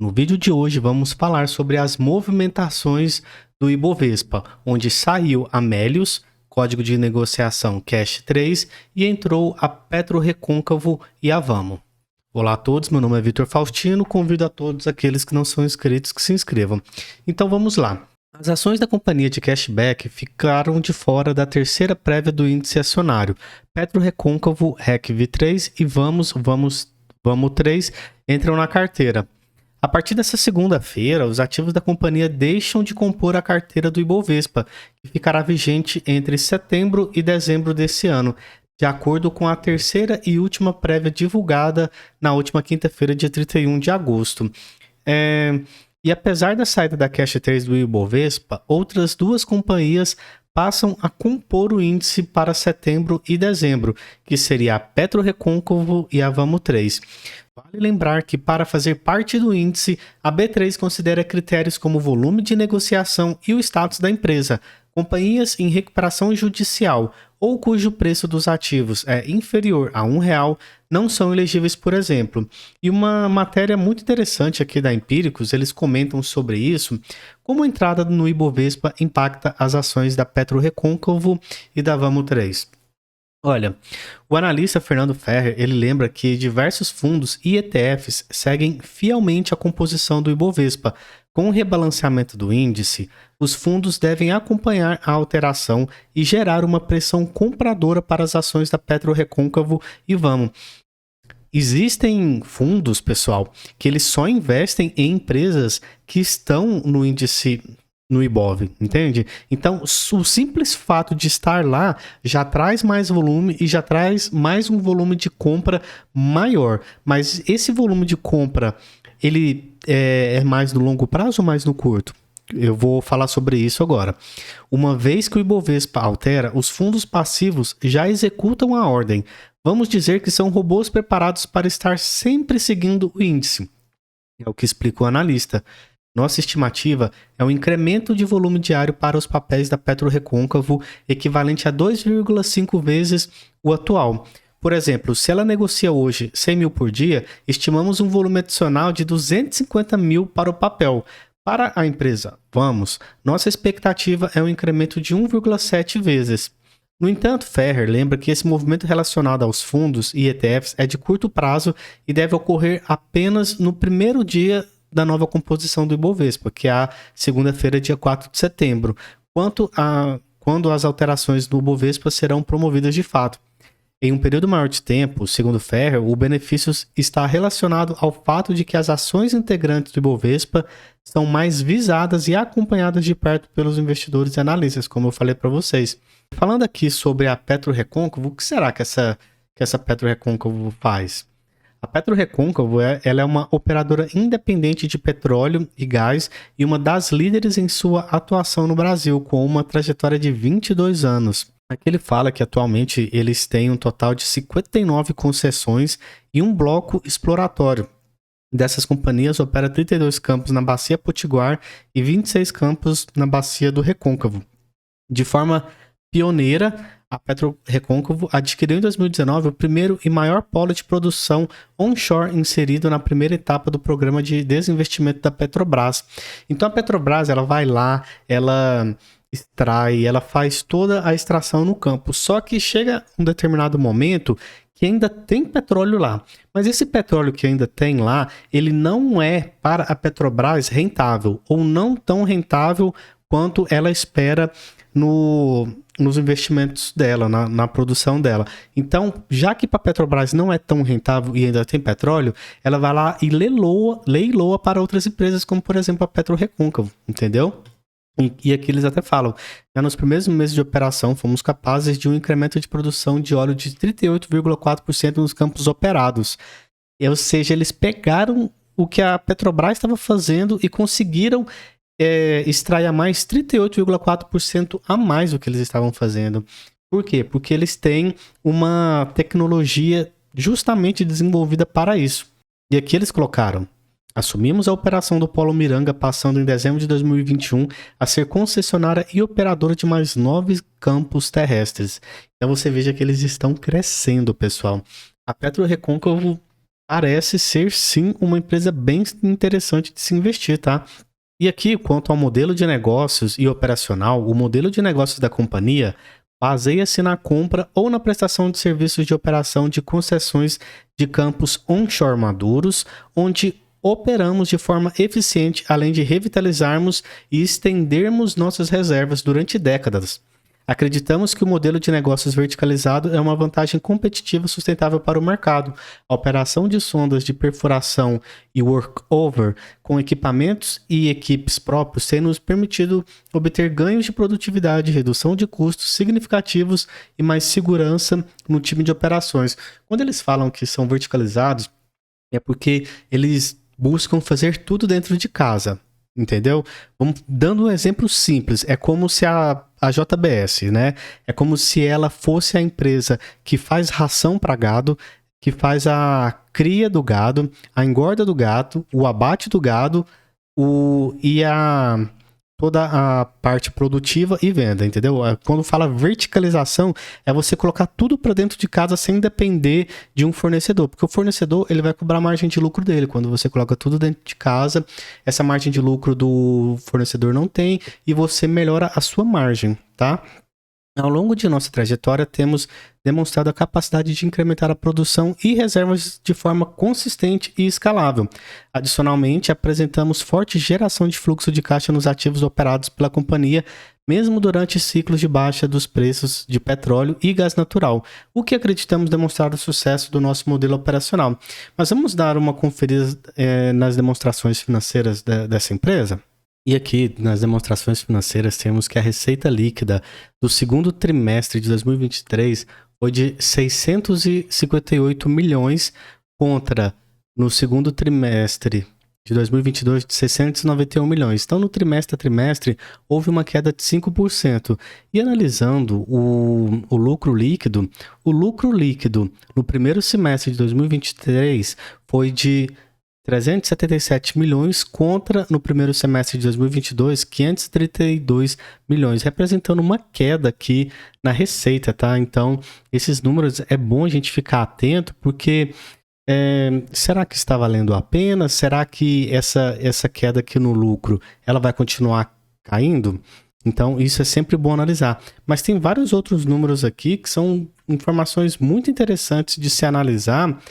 No vídeo de hoje vamos falar sobre as movimentações do Ibovespa, onde saiu a Melius, código de negociação Cash 3, e entrou a PetroRecôncavo e a Vamo. Olá a todos, meu nome é Vitor Faustino, convido a todos aqueles que não são inscritos que se inscrevam. Então vamos lá. As ações da companhia de cashback ficaram de fora da terceira prévia do índice acionário. PetroRecôncavo, RECV3 e Vamo 3 entram na carteira. A partir dessa segunda-feira, os ativos da companhia deixam de compor a carteira do Ibovespa, que ficará vigente entre setembro e dezembro desse ano, de acordo com a terceira e última prévia divulgada na última quinta-feira, dia 31 de agosto. E apesar da saída da Cash 3 do Ibovespa, outras duas companhias passam a compor o índice para setembro e dezembro, que seria a PetroRecôncavo e a Vamo 3. Vale lembrar que para fazer parte do índice, a B3 considera critérios como volume de negociação e o status da empresa. Companhias em recuperação judicial ou cujo preço dos ativos é inferior a R$1 não são elegíveis, por exemplo. E uma matéria muito interessante aqui da Empíricos, eles comentam sobre isso, como a entrada no Ibovespa impacta as ações da PetroRecôncavo e da Vamo 3. Olha, o analista Fernando Ferrer, ele lembra que diversos fundos e ETFs seguem fielmente a composição do Ibovespa. Com o rebalanceamento do índice, os fundos devem acompanhar a alteração e gerar uma pressão compradora para as ações da PetroRecôncavo e Vamo. Existem fundos, pessoal, que eles só investem em empresas que estão no índice no Ibov, entende? Então, o simples fato de estar lá já traz mais volume e já traz mais um volume de compra maior. Mas esse volume de compra, ele é mais no longo prazo ou mais no curto? Eu vou falar sobre isso agora. Uma vez que o Ibovespa altera, os fundos passivos já executam a ordem. Vamos dizer que são robôs preparados para estar sempre seguindo o índice. É o que explica o analista. Nossa estimativa é um incremento de volume diário para os papéis da PetroRecôncavo equivalente a 2,5 vezes o atual. Por exemplo, se ela negocia hoje 100 mil por dia, estimamos um volume adicional de 250 mil para o papel. Para a empresa Vamos, nossa expectativa é um incremento de 1,7 vezes. No entanto, Ferrer lembra que esse movimento relacionado aos fundos e ETFs é de curto prazo e deve ocorrer apenas no primeiro dia da nova composição do Ibovespa, que é a segunda-feira, dia 4 de setembro, quando as alterações do Ibovespa serão promovidas de fato. Em um período maior de tempo, segundo Ferrer, o benefício está relacionado ao fato de que as ações integrantes do Ibovespa são mais visadas e acompanhadas de perto pelos investidores e analistas, como eu falei para vocês. Falando aqui sobre a PetroRecôncavo, o que será que essa PetroRecôncavo faz? A PetroRecôncavo ela é uma operadora independente de petróleo e gás e uma das líderes em sua atuação no Brasil, com uma trajetória de 22 anos. Aqui ele fala que atualmente eles têm um total de 59 concessões e um bloco exploratório. Dessas companhias opera 32 campos na Bacia Potiguar e 26 campos na Bacia do Recôncavo. De forma pioneira, a PetroRecôncavo adquiriu em 2019 o primeiro e maior polo de produção onshore inserido na primeira etapa do programa de desinvestimento da Petrobras. Então a Petrobras ela vai lá, ela extrai, ela faz toda a extração no campo. Só que chega um determinado momento que ainda tem petróleo lá. Mas esse petróleo que ainda tem lá, ele não é para a Petrobras rentável ou não tão rentável quanto ela espera nos investimentos dela, na produção dela. Então, já que para a Petrobras não é tão rentável e ainda tem petróleo, ela vai lá e leiloa para outras empresas, como por exemplo a PetroRecôncavo, entendeu? E aqui eles até falam, já nos primeiros meses de operação fomos capazes de um incremento de produção de óleo de 38,4% nos campos operados. Ou seja, eles pegaram o que a Petrobras estava fazendo e conseguiram extrair a mais 38,4% a mais do que eles estavam fazendo. Por quê? Porque eles têm uma tecnologia justamente desenvolvida para isso. E aqui eles colocaram: assumimos a operação do Polo Miranga, passando em dezembro de 2021 a ser concessionária e operadora de mais 9 campos terrestres. Então você veja que eles estão crescendo, pessoal. A PetroRecôncavo parece ser sim uma empresa bem interessante de se investir, tá? E aqui, quanto ao modelo de negócios e operacional, o modelo de negócios da companhia baseia-se na compra ou na prestação de serviços de operação de concessões de campos onshore maduros, onde operamos de forma eficiente, além de revitalizarmos e estendermos nossas reservas durante décadas. Acreditamos que o modelo de negócios verticalizado é uma vantagem competitiva sustentável para o mercado. A operação de sondas de perfuração e workover com equipamentos e equipes próprios tem nos permitido obter ganhos de produtividade, redução de custos significativos e mais segurança no time de operações. Quando eles falam que são verticalizados, é porque eles buscam fazer tudo dentro de casa. Entendeu? Vamos dando um exemplo simples. É como se a JBS, né? É como se ela fosse a empresa que faz ração para gado, que faz a cria do gado, a engorda do gado, o abate do gado, toda a parte produtiva e venda, entendeu? Quando fala verticalização, é você colocar tudo para dentro de casa sem depender de um fornecedor, porque o fornecedor ele vai cobrar a margem de lucro dele. Quando você coloca tudo dentro de casa, essa margem de lucro do fornecedor não tem e você melhora a sua margem, tá? Ao longo de nossa trajetória, temos demonstrado a capacidade de incrementar a produção e reservas de forma consistente e escalável. Adicionalmente, apresentamos forte geração de fluxo de caixa nos ativos operados pela companhia, mesmo durante ciclos de baixa dos preços de petróleo e gás natural, o que acreditamos demonstrar o sucesso do nosso modelo operacional. Mas vamos dar uma conferida nas demonstrações financeiras dessa empresa? E aqui, nas demonstrações financeiras, temos que a receita líquida do segundo trimestre de 2023 foi de 658 milhões contra, no segundo trimestre de 2022, de 691 milhões. Então, no trimestre a trimestre, houve uma queda de 5%. E analisando o lucro líquido no primeiro semestre de 2023 foi de 377 milhões contra, no primeiro semestre de 2022, 532 milhões, representando uma queda aqui na receita, tá? Então, esses números é bom a gente ficar atento, porque será que está valendo a pena? Será que essa queda aqui no lucro, ela vai continuar caindo? Então, isso é sempre bom analisar. Mas tem vários outros números aqui que são informações muito interessantes de se analisar,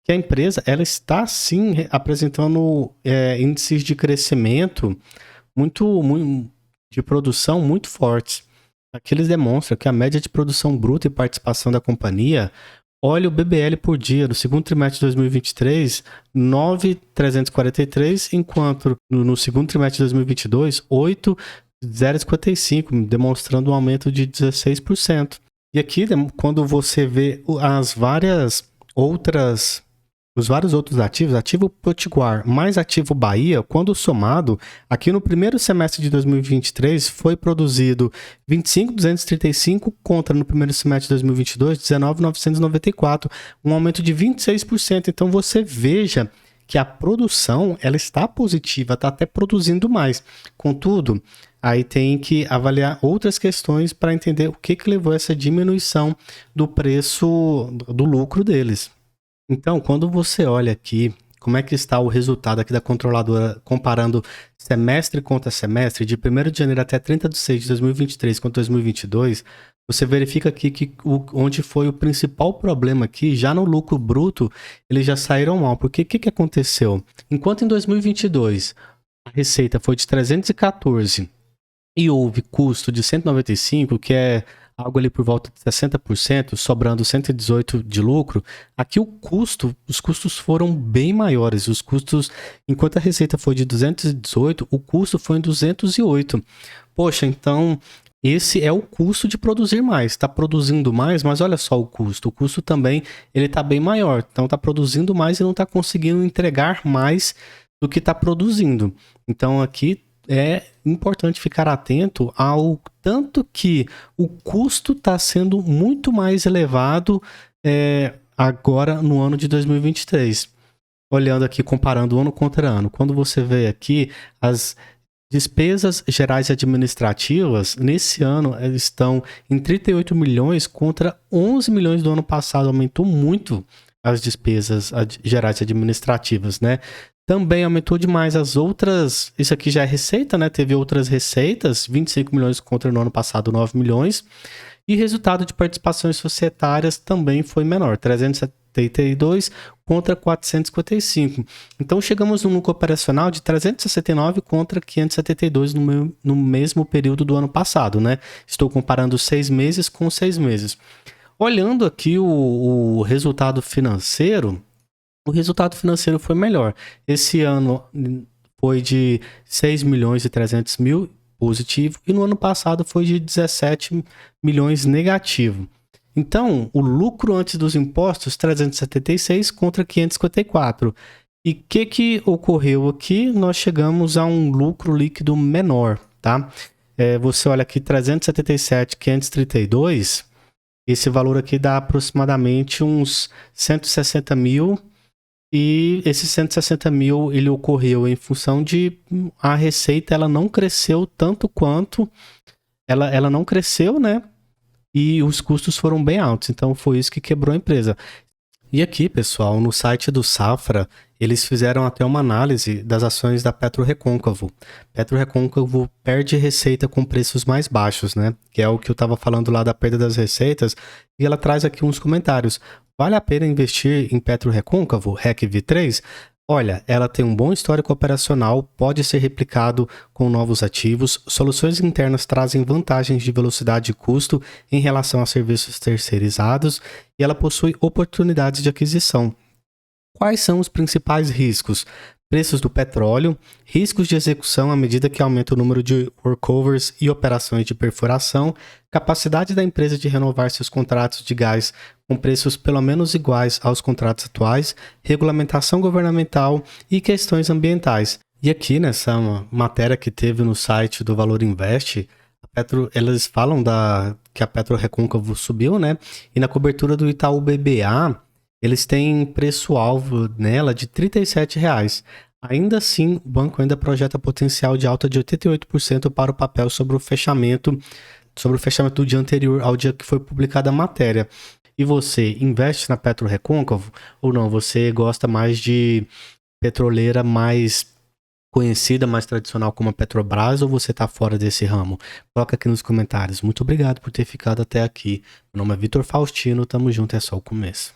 que a empresa ela está sim apresentando índices de crescimento de produção muito fortes. Aqui eles demonstram que a média de produção bruta e participação da companhia, olha o BBL por dia, no segundo trimestre de 2023, 9.343, enquanto no segundo trimestre de 2022, 8.055, demonstrando um aumento de 16%. E aqui, quando você vê os vários outros ativos, ativo Potiguar mais ativo Bahia, quando somado, aqui no primeiro semestre de 2023 foi produzido 25.235 contra no primeiro semestre de 2022 19.994, um aumento de 26%. Então você veja que a produção ela está positiva, está até produzindo mais. Contudo, aí tem que avaliar outras questões para entender o que levou a essa diminuição do preço do lucro deles. Então, quando você olha aqui, como é que está o resultado aqui da controladora, comparando semestre contra semestre, de 1º de janeiro até 30 de 6 de 2023 contra 2022, você verifica aqui que onde foi o principal problema aqui, já no lucro bruto, eles já saíram mal. Porque o que aconteceu? Enquanto em 2022 a receita foi de 314 e houve custo de 195, que é algo ali por volta de 60%, sobrando 118 de lucro, aqui os custos foram bem maiores. Os custos, enquanto a receita foi de 218, o custo foi em 208. Poxa, então esse é o custo de produzir mais. Está produzindo mais, mas olha só o custo. O custo também ele está bem maior. Então está produzindo mais e não está conseguindo entregar mais do que está produzindo. Então aqui é importante ficar atento ao tanto que o custo está sendo muito mais elevado agora no ano de 2023. Olhando aqui, comparando ano contra ano. Quando você vê aqui, as despesas gerais e administrativas, nesse ano, estão em 38 milhões contra 11 milhões do ano passado. Aumentou muito as despesas gerais administrativas, né? Também aumentou demais as outras, isso aqui já é receita, né? Teve outras receitas, 25 milhões contra no ano passado 9 milhões. E resultado de participações societárias também foi menor, 372 contra 455. Então chegamos num lucro operacional de 369 contra 572 no mesmo período do ano passado, né? Estou comparando 6 meses com 6 meses. Olhando aqui o resultado financeiro, o resultado financeiro foi melhor. Esse ano foi de 6 milhões e 300 mil positivo e no ano passado foi de 17 milhões negativo. Então, o lucro antes dos impostos, 376 contra 554. E o que ocorreu aqui? Nós chegamos a um lucro líquido menor, tá? Você olha aqui, 377, 532, esse valor aqui dá aproximadamente uns 160 mil. E esses 160 mil, ele ocorreu em função de a receita, ela não cresceu tanto quanto, ela não cresceu, né? E os custos foram bem altos, então foi isso que quebrou a empresa. E aqui, pessoal, no site do Safra, eles fizeram até uma análise das ações da PetroRecôncavo. PetroRecôncavo perde receita com preços mais baixos, né? Que é o que eu estava falando lá da perda das receitas. E ela traz aqui uns comentários. Vale a pena investir em PetroRecôncavo, RECV3? Olha, ela tem um bom histórico operacional, pode ser replicado com novos ativos, soluções internas trazem vantagens de velocidade e custo em relação a serviços terceirizados e ela possui oportunidades de aquisição. Quais são os principais riscos? Preços do petróleo, riscos de execução à medida que aumenta o número de workovers e operações de perfuração, capacidade da empresa de renovar seus contratos de gás com preços pelo menos iguais aos contratos atuais, regulamentação governamental e questões ambientais. E aqui nessa matéria que teve no site do Valor Invest, eles falam que a PetroRecôncavo subiu, né? E na cobertura do Itaú BBA, eles têm preço-alvo nela de R$ 37,00. Ainda assim, o banco ainda projeta potencial de alta de 88% para o papel sobre o fechamento do dia anterior ao dia que foi publicada a matéria. E você investe na PetroRecôncavo ou não? Você gosta mais de petroleira mais conhecida, mais tradicional como a Petrobras, ou você está fora desse ramo? Coloca aqui nos comentários. Muito obrigado por ter ficado até aqui. Meu nome é Vitor Faustino, tamo junto, é só o começo.